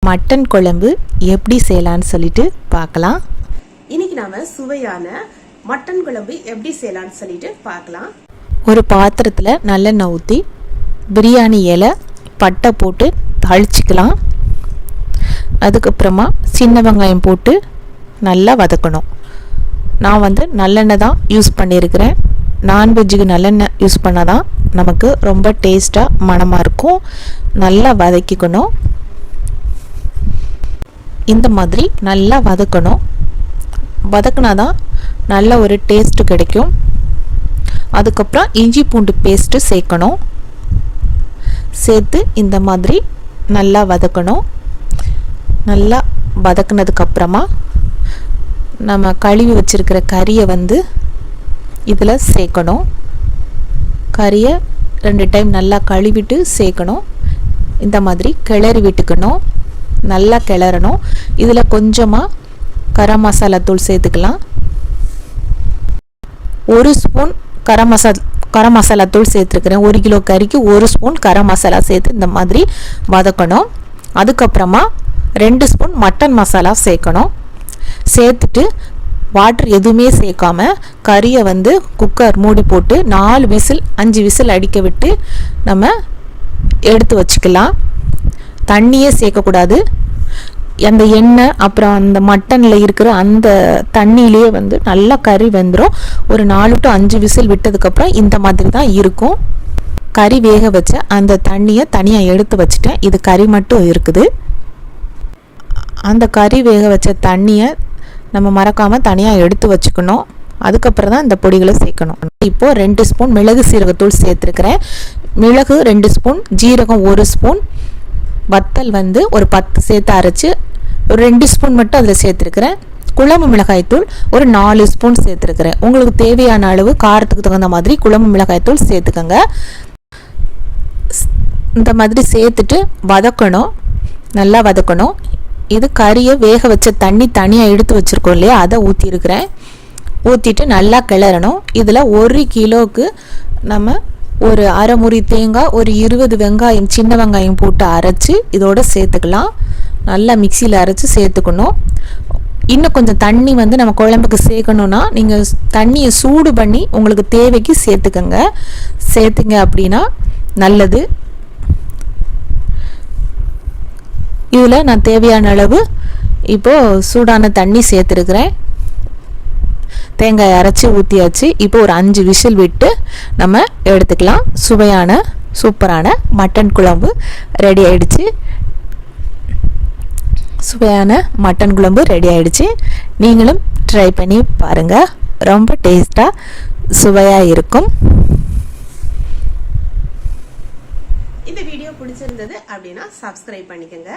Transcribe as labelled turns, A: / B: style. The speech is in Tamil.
A: மட்டன் குழம்பு எப்படி செய்யலான்னு சொல்லிட்டு பார்க்கலாம்.
B: இன்னைக்கு நாம சுவையான மட்டன் குழம்பு எப்படி செய்யலான்னு சொல்லிட்டு பார்க்கலாம்.
A: ஒரு பாத்திரத்தில் நல்லெண்ணெய் ஊற்றி பிரியாணி இலை பட்டை போட்டு தாளிச்சிக்கலாம். அதுக்கப்புறமா சின்ன வெங்காயம் போட்டு நல்லா வதக்கணும். நான் நல்லெண்ணெய் தான் யூஸ் பண்ணியிருக்கிறேன். நான்வெஜ்ஜுக்கு நல்லெண்ணெய் யூஸ் பண்ணால் தான் நமக்கு ரொம்ப டேஸ்ட்டாக மணமாக இருக்கும். நல்லா வதக்கிக்கணும். இந்த மாதிரி நல்லா வதக்கணும். வதக்கினா தான் நல்ல ஒரு டேஸ்ட்டு கிடைக்கும். அதுக்கப்புறம் இஞ்சி பூண்டு பேஸ்ட்டு சேர்க்கணும். சேர்த்து இந்த மாதிரி நல்லா வதக்கணும். நல்லா வதக்குனதுக்கப்புறமா நம்ம கழுவி வச்சுருக்கிற கறியை இதில் சேர்க்கணும். கறியை 2 டைம் நல்லா கழுவிட்டு சேர்க்கணும். இந்த மாதிரி கிளறி விட்டுக்கணும். நல்லா கிளறணும். இதில் கொஞ்சமாக கரம் மசாலா தூள் சேர்த்துக்கலாம். 1 ஸ்பூன் கரம் மசாலா தூள் சேர்த்துருக்கிறேன். 1 கிலோ கறிக்கு 1 ஸ்பூன் கரம் மசாலா சேர்த்து இந்த மாதிரி வதக்கணும். அதுக்கப்புறமா 2 ஸ்பூன் மட்டன் மசாலா சேர்க்கணும். சேர்த்துட்டு வாட்டர் எதுவுமே சேர்க்காம கறியை குக்கர் மூடி போட்டு 4 விசில் 5 விசில் அடிக்க விட்டு நம்ம எடுத்து வச்சுக்கலாம். தண்ணியே சேர்க்கக்கூடாது. அந்த எண்ணெய் அப்புறம் அந்த மட்டனில் இருக்கிற அந்த தண்ணியிலேயே நல்லா கறி வெந்துடும். ஒரு 4 to 5 விசில் விட்டதுக்கப்புறம் இந்த மாதிரி தான் இருக்கும். கறி வேக வச்ச அந்த தண்ணியை தனியாக எடுத்து வச்சுட்டேன். இது கறி மட்டும் இருக்குது. அந்த கறி வேக வச்ச தண்ணியை நம்ம மறக்காமல் தனியாக எடுத்து வச்சுக்கணும். அதுக்கப்புறம் தான் இந்த பொடிகளை சேர்க்கணும். இப்போது 2 ஸ்பூன் மிளகு சீரகத்தூள் சேர்த்துருக்கிறேன். மிளகு 2 ஸ்பூன், ஜீரகம் 1 ஸ்பூன், வத்தல் ஒரு 10 சேர்த்து அரைச்சி ஒரு 2 ஸ்பூன் மட்டும் அதில் சேர்த்துருக்கிறேன். குழம்பு மிளகாய்த்தூள் ஒரு 4 ஸ்பூன் சேர்த்துருக்கிறேன். உங்களுக்கு தேவையான அளவு காரத்துக்கு தகுந்த மாதிரி குழம்பு மிளகாய்த்தூள் சேர்த்துக்கோங்க. இந்த மாதிரி சேர்த்துட்டு வதக்கணும். நல்லா வதக்கணும். இது கறியை வேக வச்ச தண்ணி தனியாக எடுத்து வச்சுருக்கோம் இல்லையா, அதை ஊற்றிருக்கிறேன். ஊற்றிட்டு நல்லா கிளறணும். இதில் 1 கிலோவுக்கு நம்ம ஒரு அரை முறி தேங்காய், ஒரு 20 வெங்காயம், சின்ன வெங்காயம் போட்டு அரைச்சி இதோட சேர்த்துக்கலாம். நல்லா மிக்சியில் அரைச்சி சேர்த்துக்கணும். இன்னும் கொஞ்சம் தண்ணி நம்ம குழம்புக்கு சேர்க்கணுன்னா நீங்கள் தண்ணியை சூடு பண்ணி உங்களுக்கு தேவைக்கு சேர்த்துக்கங்க. சேர்த்துங்க அப்படின்னா நல்லது. இதில் நான் தேவையான அளவு இப்போது சூடான தண்ணி சேர்த்துருக்கிறேன். தேங்காய் அரைச்சி ஊற்றியாச்சு. இப்போ ஒரு 5 விசில் விட்டு நம்ம எடுத்துக்கலாம். சுவையான சூப்பரான மட்டன் குழம்பு ரெடி ஆயிடுச்சு. சுவையான மட்டன் குழம்பு ரெடி ஆயிடுச்சு. நீங்களும் ட்ரை பண்ணி பாருங்கள். ரொம்ப டேஸ்ட்டாக சுவையாக இருக்கும்.
B: இந்த வீடியோ பிடிச்சிருந்தது அப்படின்னா சப்ஸ்கிரைப் பண்ணிக்கோங்க.